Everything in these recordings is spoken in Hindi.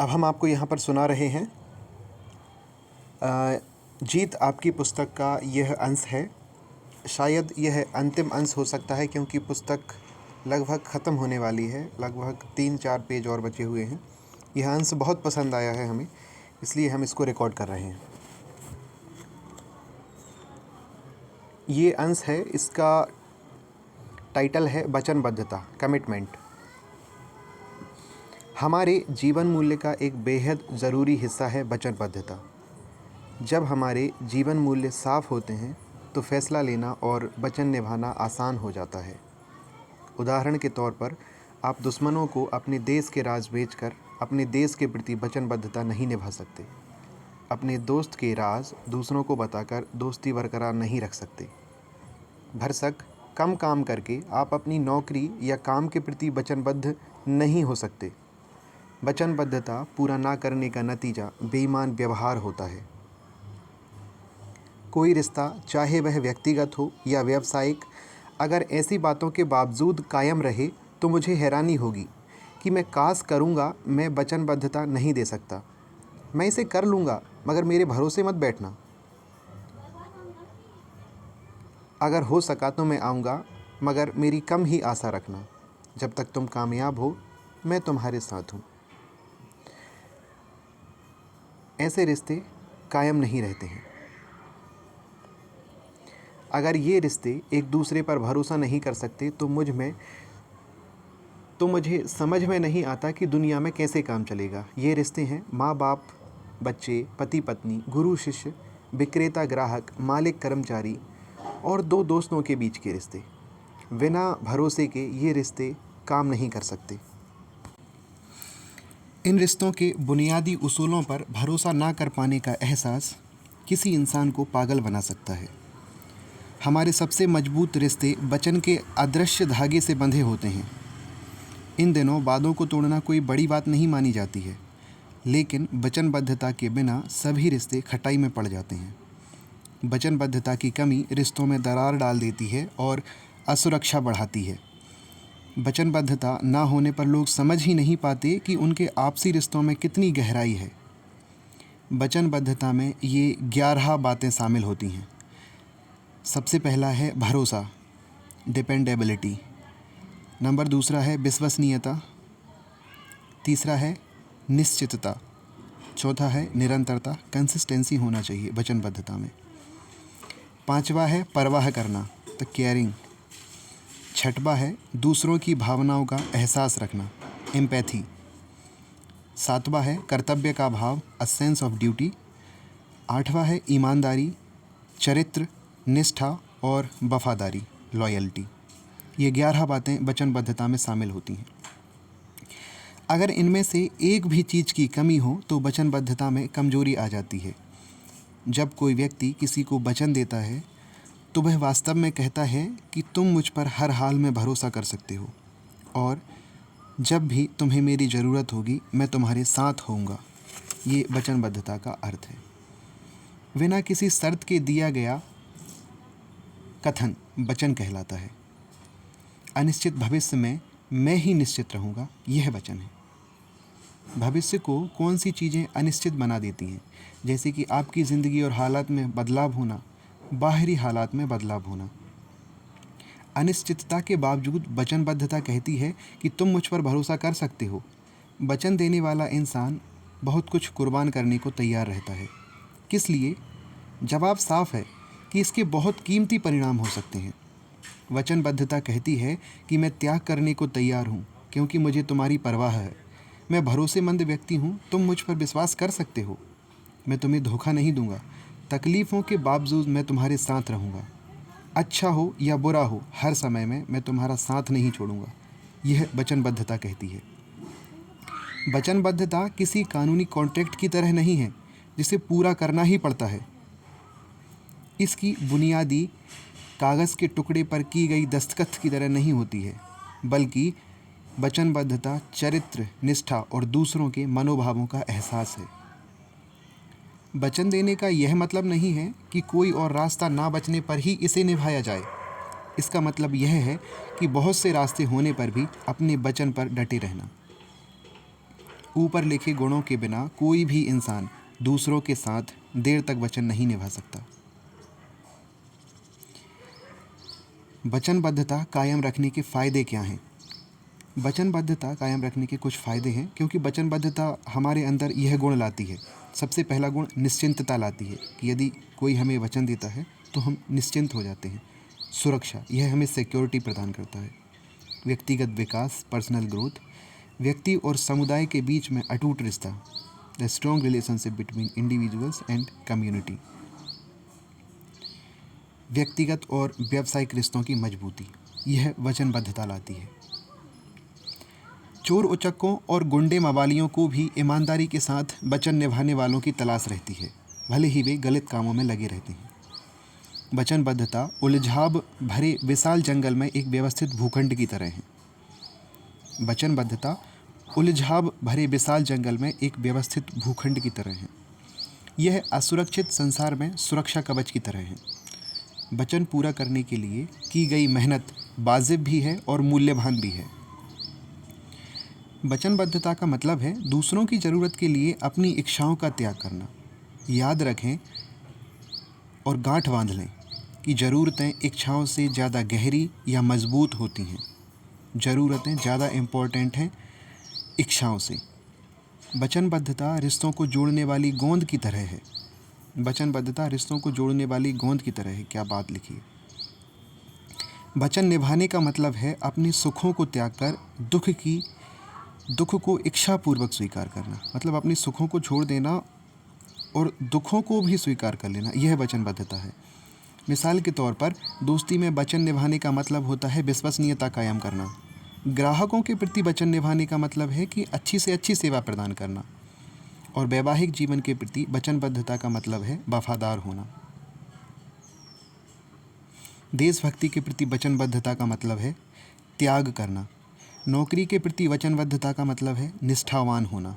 अब हम आपको यहाँ पर सुना रहे हैं जीत आपकी पुस्तक का यह अंश है। शायद यह अंतिम अंश हो सकता है क्योंकि पुस्तक लगभग ख़त्म होने वाली है। लगभग 3-4 पेज और बचे हुए हैं। यह अंश बहुत पसंद आया है हमें, इसलिए हम इसको रिकॉर्ड कर रहे हैं। ये अंश है, इसका टाइटल है वचनबद्धता, कमिटमेंट। हमारे जीवन मूल्य का एक बेहद ज़रूरी हिस्सा है वचनबद्धता। जब हमारे जीवन मूल्य साफ़ होते हैं तो फ़ैसला लेना और वचन निभाना आसान हो जाता है। उदाहरण के तौर पर, आप दुश्मनों को अपने देश के राज बेचकर अपने देश के प्रति वचनबद्धता नहीं निभा सकते। अपने दोस्त के राज दूसरों को बताकर दोस्ती बरकरार नहीं रख सकते। भरसक कम काम करके आप अपनी नौकरी या काम के प्रति वचनबद्ध नहीं हो सकते। वचनबद्धता पूरा ना करने का नतीजा बेईमान व्यवहार होता है। कोई रिश्ता, चाहे वह व्यक्तिगत हो या व्यावसायिक, अगर ऐसी बातों के बावजूद कायम रहे तो मुझे हैरानी होगी कि मैं काश करूँगा मैं वचनबद्धता नहीं दे सकता। मैं इसे कर लूँगा, मगर मेरे भरोसे मत बैठना। अगर हो सका तो मैं आऊँगा, मगर मेरी कम ही आशा रखना। जब तक तुम कामयाब हो, मैं तुम्हारे साथ हूँ। ऐसे रिश्ते कायम नहीं रहते हैं। अगर ये रिश्ते एक दूसरे पर भरोसा नहीं कर सकते तो मुझे समझ में नहीं आता कि दुनिया में कैसे काम चलेगा। ये रिश्ते हैं माँ बाप बच्चे, पति पत्नी, गुरु शिष्य, विक्रेता ग्राहक, मालिक कर्मचारी और दो दोस्तों के बीच के रिश्ते। बिना भरोसे के ये रिश्ते काम नहीं कर सकते। इन रिश्तों के बुनियादी उसूलों पर भरोसा ना कर पाने का एहसास किसी इंसान को पागल बना सकता है। हमारे सबसे मजबूत रिश्ते वचन के अदृश्य धागे से बंधे होते हैं। इन दिनों वादों को तोड़ना कोई बड़ी बात नहीं मानी जाती है, लेकिन वचनबद्धता के बिना सभी रिश्ते खटाई में पड़ जाते हैं। वचनबद्धता की कमी रिश्तों में दरार डाल देती है और असुरक्षा बढ़ाती है। वचनबद्धता ना होने पर लोग समझ ही नहीं पाते कि उनके आपसी रिश्तों में कितनी गहराई है। वचनबद्धता में ये 11 बातें शामिल होती हैं। सबसे पहला है भरोसा, डिपेंडेबिलिटी। नंबर दूसरा है विश्वसनीयता। तीसरा है निश्चितता। चौथा है निरंतरता, कंसिस्टेंसी होना चाहिए वचनबद्धता में। पांचवा है परवाह करना, द केयरिंग। छठवा है दूसरों की भावनाओं का एहसास रखना, एम्पैथी। सातवां है कर्तव्य का भाव, अ सेंस ऑफ ड्यूटी। आठवां है ईमानदारी, चरित्र, निष्ठा और वफादारी, लॉयल्टी। ये 11 बातें वचनबद्धता में शामिल होती हैं। अगर इनमें से एक भी चीज़ की कमी हो तो वचनबद्धता में कमजोरी आ जाती है। जब कोई व्यक्ति किसी को वचन देता है तो वह वास्तव में कहता है कि तुम मुझ पर हर हाल में भरोसा कर सकते हो और जब भी तुम्हें मेरी ज़रूरत होगी मैं तुम्हारे साथ होऊंगा। ये वचनबद्धता का अर्थ है। बिना किसी शर्त के दिया गया कथन वचन कहलाता है। अनिश्चित भविष्य में मैं ही निश्चित रहूँगा, यह वचन है। भविष्य को कौन सी चीज़ें अनिश्चित बना देती हैं, जैसे कि आपकी ज़िंदगी और हालात में बदलाव होना, बाहरी हालात में बदलाव होना। अनिश्चितता के बावजूद वचनबद्धता कहती है कि तुम मुझ पर भरोसा कर सकते हो। वचन देने वाला इंसान बहुत कुछ कुर्बान करने को तैयार रहता है। किस लिए? जवाब साफ है कि इसके बहुत कीमती परिणाम हो सकते हैं। वचनबद्धता कहती है कि मैं त्याग करने को तैयार हूँ क्योंकि मुझे तुम्हारी परवाह है। मैं भरोसेमंद व्यक्ति हूँ, तुम मुझ पर विश्वास कर सकते हो। मैं तुम्हें धोखा नहीं दूंगा। तकलीफ़ों के बावजूद मैं तुम्हारे साथ रहूँगा। अच्छा हो या बुरा हो, हर समय में मैं तुम्हारा साथ नहीं छोड़ूंगा। यह वचनबद्धता कहती है। वचनबद्धता किसी कानूनी कॉन्ट्रैक्ट की तरह नहीं है जिसे पूरा करना ही पड़ता है। इसकी बुनियादी कागज़ के टुकड़े पर की गई दस्तखत की तरह नहीं होती है, बल्कि वचनबद्धता चरित्र, निष्ठा और दूसरों के मनोभावों का एहसास है। वचन देने का यह मतलब नहीं है कि कोई और रास्ता ना बचने पर ही इसे निभाया जाए। इसका मतलब यह है कि बहुत से रास्ते होने पर भी अपने वचन पर डटे रहना। ऊपर लिखे गुणों के बिना कोई भी इंसान दूसरों के साथ देर तक वचन नहीं निभा सकता। वचनबद्धता कायम रखने के फ़ायदे क्या हैं? वचनबद्धता कायम रखने के कुछ फ़ायदे हैं, क्योंकि वचनबद्धता हमारे अंदर यह गुण लाती है। सबसे पहला गुण निश्चिंतता लाती है कि यदि कोई हमें वचन देता है तो हम निश्चिंत हो जाते हैं। सुरक्षा, यह हमें सिक्योरिटी प्रदान करता है। व्यक्तिगत विकास, पर्सनल ग्रोथ, व्यक्ति और समुदाय के बीच में अटूट रिश्ता, the strong relationship between individuals and community. व्यक्तिगत और व्यावसायिक रिश्तों की मजबूती, यह वचनबद्धता लाती है। चोर उचक्कों और गुंडे मवालियों को भी ईमानदारी के साथ वचन निभाने वालों की तलाश रहती है, भले ही वे गलत कामों में लगे रहते हैं। वचनबद्धता उलझाव भरे विशाल जंगल में एक व्यवस्थित भूखंड की तरह है। वचनबद्धता उलझाव भरे विशाल जंगल में एक व्यवस्थित भूखंड की तरह है। यह असुरक्षित संसार में सुरक्षा कवच की तरह है। वचन पूरा करने के लिए की गई मेहनत वाजिब भी है और मूल्यवान भी है। वचनबद्धता का मतलब है दूसरों की ज़रूरत के लिए अपनी इच्छाओं का त्याग करना। याद रखें और गांठ बांध लें कि ज़रूरतें इच्छाओं से ज़्यादा गहरी या मजबूत होती हैं। ज़रूरतें ज़्यादा इम्पोर्टेंट हैं इच्छाओं से। वचनबद्धता रिश्तों को जोड़ने वाली गोंद की तरह है। वचनबद्धता रिश्तों को जोड़ने वाली गोंद की तरह है। क्या बात लिखी है। वचन निभाने का मतलब है अपने सुखों को त्याग कर दुख को इच्छापूर्वक स्वीकार करना। मतलब अपने सुखों को छोड़ देना और दुखों को भी स्वीकार कर लेना, यह वचनबद्धता है। मिसाल के तौर पर दोस्ती में वचन निभाने का मतलब होता है विश्वसनीयता कायम करना। ग्राहकों के प्रति वचन निभाने का मतलब है कि अच्छी से अच्छी सेवा प्रदान करना। और वैवाहिक जीवन के प्रति वचनबद्धता का मतलब है वफादार होना। देशभक्ति के प्रति वचनबद्धता का मतलब है त्याग करना। नौकरी के प्रति वचनबद्धता का मतलब है निष्ठावान होना।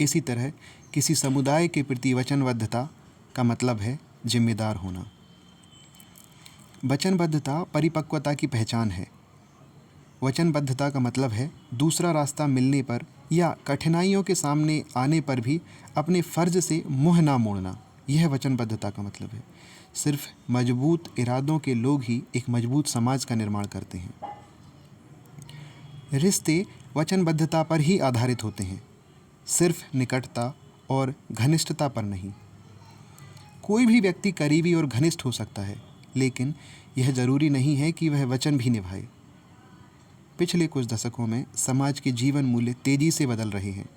इसी तरह किसी समुदाय के प्रति वचनबद्धता का मतलब है जिम्मेदार होना। वचनबद्धता परिपक्वता की पहचान है। वचनबद्धता का मतलब है दूसरा रास्ता मिलने पर या कठिनाइयों के सामने आने पर भी अपने फ़र्ज से मुँह ना मोड़ना, यह वचनबद्धता का मतलब है। सिर्फ मजबूत इरादों के लोग ही एक मजबूत समाज का निर्माण करते हैं। रिश्ते वचनबद्धता पर ही आधारित होते हैं, सिर्फ निकटता और घनिष्ठता पर नहीं। कोई भी व्यक्ति करीबी और घनिष्ठ हो सकता है, लेकिन यह ज़रूरी नहीं है कि वह वचन भी निभाए। पिछले कुछ दशकों में समाज के जीवन मूल्य तेज़ी से बदल रहे हैं।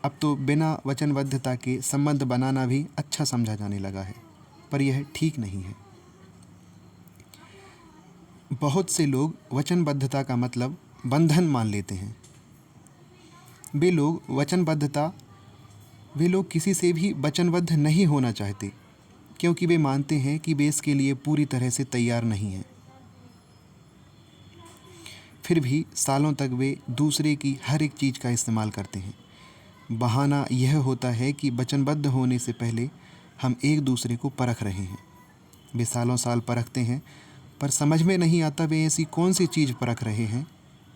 अब तो बिना वचनबद्धता के संबंध बनाना भी अच्छा समझा जाने लगा है, पर यह ठीक नहीं है। बहुत से लोग वचनबद्धता का मतलब बंधन मान लेते हैं। वे लोग किसी से भी वचनबद्ध नहीं होना चाहते, क्योंकि वे मानते हैं कि वे इसके लिए पूरी तरह से तैयार नहीं हैं। फिर भी सालों तक वे दूसरे की हर एक चीज़ का इस्तेमाल करते हैं। बहाना यह होता है कि वचनबद्ध होने से पहले हम एक दूसरे को परख रहे हैं। वे सालों साल परखते हैं, पर समझ में नहीं आता वे ऐसी कौन सी चीज़ परख रहे हैं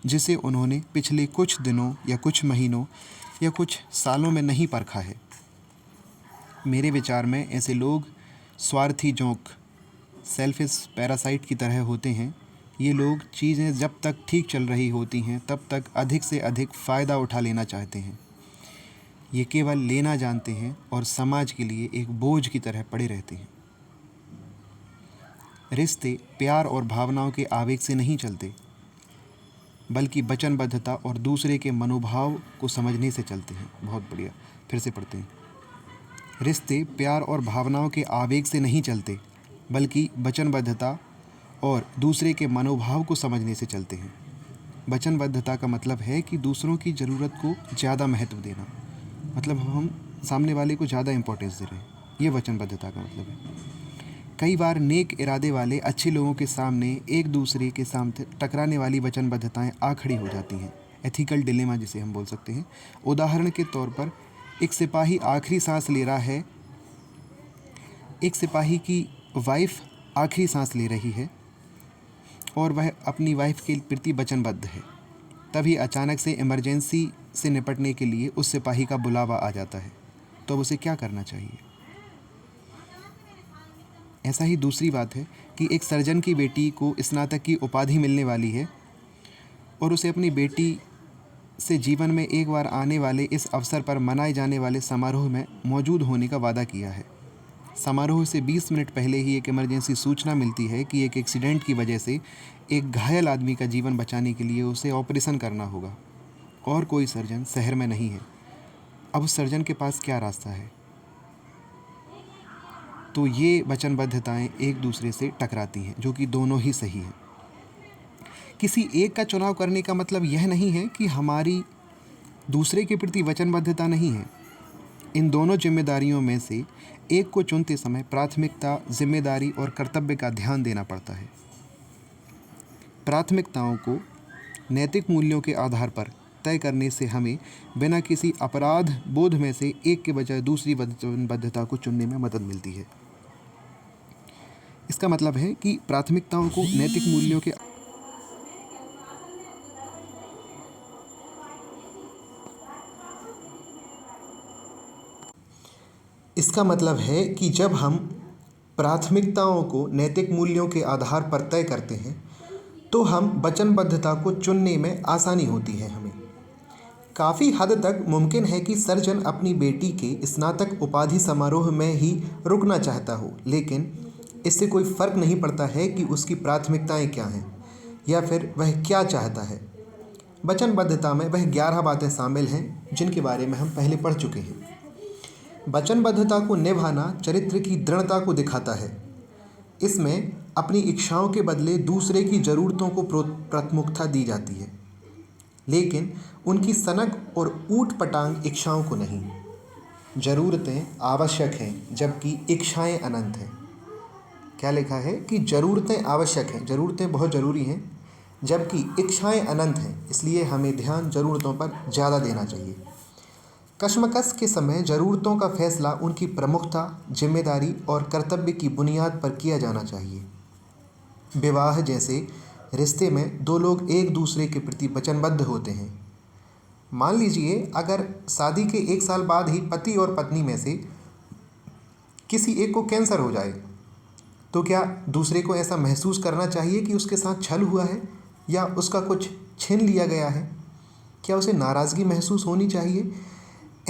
जिसे उन्होंने पिछले कुछ दिनों या कुछ महीनों या कुछ सालों में नहीं परखा है। मेरे विचार में ऐसे लोग स्वार्थी जोंक, सेल्फिश पैरासाइट की तरह होते हैं। ये लोग चीज़ें जब तक ठीक चल रही होती हैं तब तक अधिक से अधिक फ़ायदा उठा लेना चाहते हैं। ये केवल लेना जानते हैं और समाज के लिए एक बोझ की तरह पड़े रहते हैं। रिश्ते प्यार और भावनाओं के आवेग से नहीं चलते, बल्कि वचनबद्धता और दूसरे के मनोभाव को समझने से चलते हैं। बहुत बढ़िया, फिर से पढ़ते हैं। रिश्ते प्यार और भावनाओं के आवेग से नहीं चलते, बल्कि वचनबद्धता और दूसरे के मनोभाव को समझने से चलते हैं। वचनबद्धता का मतलब है कि दूसरों की ज़रूरत को ज़्यादा महत्व देना। मतलब हम सामने वाले को ज़्यादा इम्पोर्टेंस दे रहे हैं, ये वचनबद्धता का मतलब है। कई बार नेक इरादे वाले अच्छे लोगों के सामने एक दूसरे के सामने टकराने वाली वचनबद्धताएं आ खड़ी हो जाती हैं। एथिकल डिलेमा जिसे हम बोल सकते हैं। उदाहरण के तौर पर एक सिपाही आखिरी सांस ले रहा है, एक सिपाही की वाइफ आखिरी सांस ले रही है और वह अपनी वाइफ के प्रति वचनबद्ध है। तभी अचानक से इमरजेंसी से निपटने के लिए उस सिपाही का बुलावा आ जाता है, तो अब उसे क्या करना चाहिए? ऐसा ही दूसरी बात है कि एक सर्जन की बेटी को स्नातक की उपाधि मिलने वाली है और उसे अपनी बेटी से जीवन में एक बार आने वाले इस अवसर पर मनाए जाने वाले समारोह में मौजूद होने का वादा किया है। समारोह से 20 मिनट पहले ही एक इमरजेंसी सूचना मिलती है कि एक एक्सीडेंट की वजह से एक घायल आदमी का जीवन बचाने के लिए उसे ऑपरेशन करना होगा और कोई सर्जन शहर में नहीं है। अब उस सर्जन के पास क्या रास्ता है? तो ये वचनबद्धताएं एक दूसरे से टकराती हैं, जो कि दोनों ही सही हैं। किसी एक का चुनाव करने का मतलब यह नहीं है कि हमारी दूसरे के प्रति वचनबद्धता नहीं है। इन दोनों जिम्मेदारियों में से एक को चुनते समय प्राथमिकता, जिम्मेदारी और कर्तव्य का ध्यान देना पड़ता है। प्राथमिकताओं को नैतिक मूल्यों के आधार पर तय करने से हमें बिना किसी अपराध बोध में से एक के बजाय दूसरी वचनबद्धता को चुनने में मदद मिलती है। इसका मतलब है कि प्राथमिकताओं को नैतिक मूल्यों के इसका मतलब है कि जब हम प्राथमिकताओं को नैतिक मूल्यों के आधार पर तय करते हैं तो हम वचनबद्धता को चुनने में आसानी होती है। हमें काफ़ी हद तक मुमकिन है कि सर्जन अपनी बेटी के स्नातक उपाधि समारोह में ही रुकना चाहता हो, लेकिन इससे कोई फ़र्क नहीं पड़ता है कि उसकी प्राथमिकताएं क्या हैं या फिर वह क्या चाहता है। वचनबद्धता में वह 11 बातें शामिल हैं जिनके बारे में हम पहले पढ़ चुके हैं। वचनबद्धता को निभाना चरित्र की दृढ़ता को दिखाता है। इसमें अपनी इच्छाओं के बदले दूसरे की ज़रूरतों को प्राथमिकता दी जाती है, लेकिन उनकी सनक और ऊट पटांग इच्छाओं को नहीं। ज़रूरतें आवश्यक हैं जबकि इच्छाएं अनंत हैं। क्या लिखा है कि ज़रूरतें आवश्यक हैं, ज़रूरतें बहुत ज़रूरी हैं, जबकि इच्छाएं अनंत हैं, इसलिए हमें ध्यान ज़रूरतों पर ज़्यादा देना चाहिए। कशमकश के समय ज़रूरतों का फैसला उनकी प्रमुखता, जिम्मेदारी और कर्तव्य की बुनियाद पर किया जाना चाहिए। विवाह जैसे रिश्ते में दो लोग एक दूसरे के प्रति वचनबद्ध होते हैं। मान लीजिए अगर शादी के 1 साल बाद ही पति और पत्नी में से किसी एक को कैंसर हो जाए, तो क्या दूसरे को ऐसा महसूस करना चाहिए कि उसके साथ छल हुआ है या उसका कुछ छीन लिया गया है? क्या उसे नाराज़गी महसूस होनी चाहिए?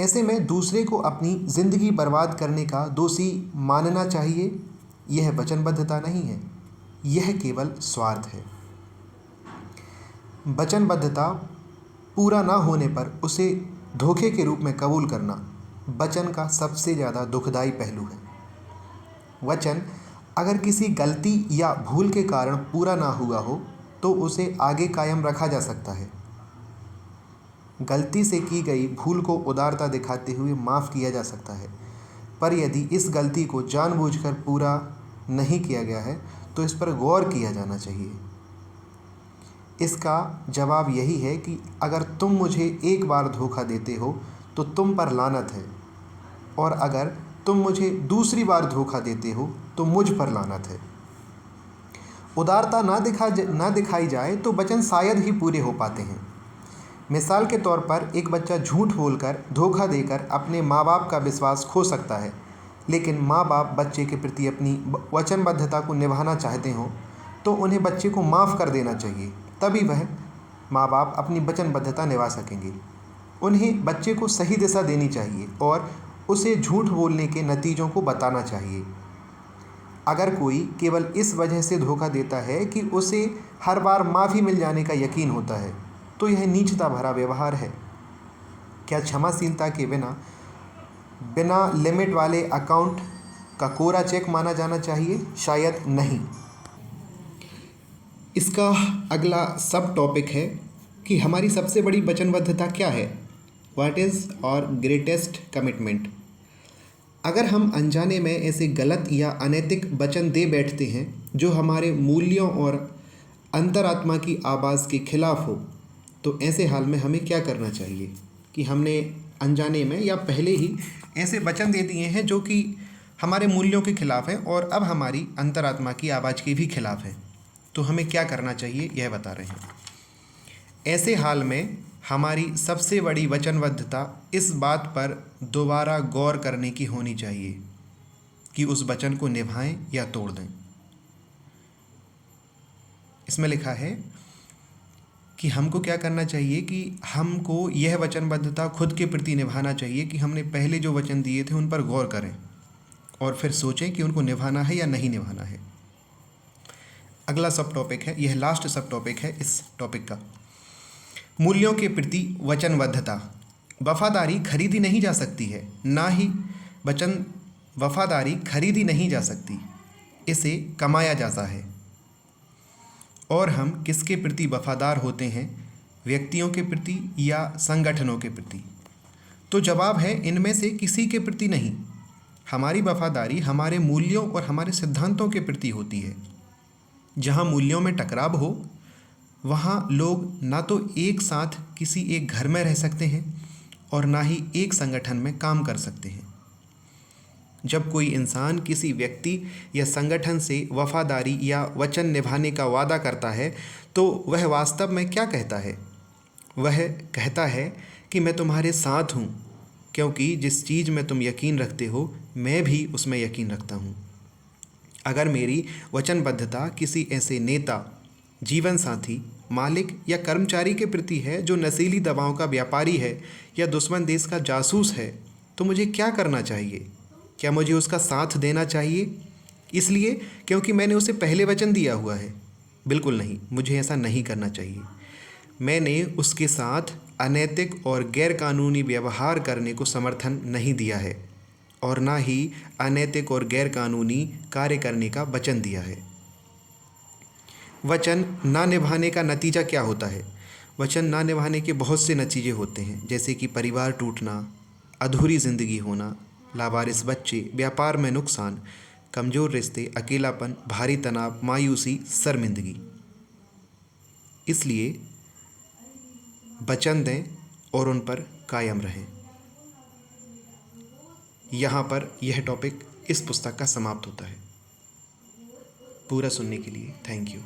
ऐसे में दूसरे को अपनी ज़िंदगी बर्बाद करने का दोषी मानना चाहिए? यह वचनबद्धता नहीं है, यह केवल स्वार्थ है। वचनबद्धता पूरा ना होने पर उसे धोखे के रूप में कबूल करना वचन का सबसे ज़्यादा दुखदाई पहलू है। वचन अगर किसी गलती या भूल के कारण पूरा ना हुआ हो तो उसे आगे कायम रखा जा सकता है। गलती से की गई भूल को उदारता दिखाते हुए माफ़ किया जा सकता है, पर यदि इस गलती को जानबूझकर पूरा नहीं किया गया है तो इस पर गौर किया जाना चाहिए। इसका जवाब यही है कि अगर तुम मुझे एक बार धोखा देते हो तो तुम पर लानत है, और अगर तुम मुझे दूसरी बार धोखा देते हो तो मुझ पर लानत है। उदारता ना दिखाई जाए तो वचन शायद ही पूरे हो पाते हैं। मिसाल के तौर पर एक बच्चा झूठ बोलकर, धोखा देकर अपने माँ बाप का विश्वास खो सकता है, लेकिन माँ बाप बच्चे के प्रति अपनी वचनबद्धता को निभाना चाहते हों तो उन्हें बच्चे को माफ़ कर देना चाहिए, तभी वह माँ बाप अपनी वचनबद्धता निभा सकेंगे। उन्हें बच्चे को सही दिशा देनी चाहिए और उसे झूठ बोलने के नतीजों को बताना चाहिए। अगर कोई केवल इस वजह से धोखा देता है कि उसे हर बार माफ़ी मिल जाने का यकीन होता है तो यह नीचता भरा व्यवहार है। क्या क्षमाशीलता के बिना लिमिट वाले अकाउंट का कोरा चेक माना जाना चाहिए? शायद नहीं। इसका अगला सब टॉपिक है कि हमारी सबसे बड़ी वचनबद्धता क्या है। What is our greatest commitment? अगर हम अनजाने में ऐसे गलत या अनैतिक वचन दे बैठते हैं जो हमारे मूल्यों और अंतरात्मा की आवाज़ के खिलाफ हो, तो ऐसे हाल में हमें क्या करना चाहिए कि हमने अनजाने में या पहले ही ऐसे वचन दे दिए हैं जो कि हमारे मूल्यों के खिलाफ हैं और अब हमारी अंतरात्मा की आवाज़ के भी खिलाफ है, तो हमें क्या करना चाहिए यह बता रहे हैं। ऐसे हाल में हमारी सबसे बड़ी वचनबद्धता इस बात पर दोबारा गौर करने की होनी चाहिए कि उस वचन को निभाएं या तोड़ दें। इसमें लिखा है कि हमको क्या करना चाहिए कि हमको यह वचनबद्धता खुद के प्रति निभाना चाहिए कि हमने पहले जो वचन दिए थे उन पर गौर करें और फिर सोचें कि उनको निभाना है या नहीं निभाना है। अगला सब टॉपिक है, यह लास्ट सब टॉपिक है इस टॉपिक का, मूल्यों के प्रति वचनबद्धता। वफादारी खरीदी नहीं जा सकती है, ना ही वफादारी खरीदी नहीं जा सकती, इसे कमाया जाता है। और हम किसके प्रति वफादार होते हैं, व्यक्तियों के प्रति या संगठनों के प्रति? तो जवाब है इनमें से किसी के प्रति नहीं। हमारी वफादारी हमारे मूल्यों और हमारे सिद्धांतों के प्रति होती है। जहाँ मूल्यों में टकराव हो वहाँ लोग ना तो एक साथ किसी एक घर में रह सकते हैं और ना ही एक संगठन में काम कर सकते हैं। जब कोई इंसान किसी व्यक्ति या संगठन से वफादारी या वचन निभाने का वादा करता है तो वह वास्तव में क्या कहता है? वह कहता है कि मैं तुम्हारे साथ हूँ, क्योंकि जिस चीज़ में तुम यकीन रखते हो मैं भी उसमें यकीन रखता हूँ। अगर मेरी वचनबद्धता किसी ऐसे नेता, जीवन साथी, मालिक या कर्मचारी के प्रति है जो नशीली दवाओं का व्यापारी है या दुश्मन देश का जासूस है, तो मुझे क्या करना चाहिए? क्या मुझे उसका साथ देना चाहिए इसलिए क्योंकि मैंने उसे पहले वचन दिया हुआ है? बिल्कुल नहीं, मुझे ऐसा नहीं करना चाहिए। मैंने उसके साथ अनैतिक और गैरकानूनी व्यवहार करने को समर्थन नहीं दिया है और ना ही अनैतिक और गैरकानूनी कार्य करने का वचन दिया है। वचन ना निभाने का नतीजा क्या होता है? वचन ना निभाने के बहुत से नतीजे होते हैं, जैसे कि परिवार टूटना, अधूरी ज़िंदगी होना, लावारिस बच्चे, व्यापार में नुकसान, कमज़ोर रिश्ते, अकेलापन, भारी तनाव, मायूसी, शर्मिंदगी। इसलिए वचन दें और उन पर कायम रहें। यहाँ पर यह टॉपिक इस पुस्तक का समाप्त होता है। पूरा सुनने के लिए थैंक यू।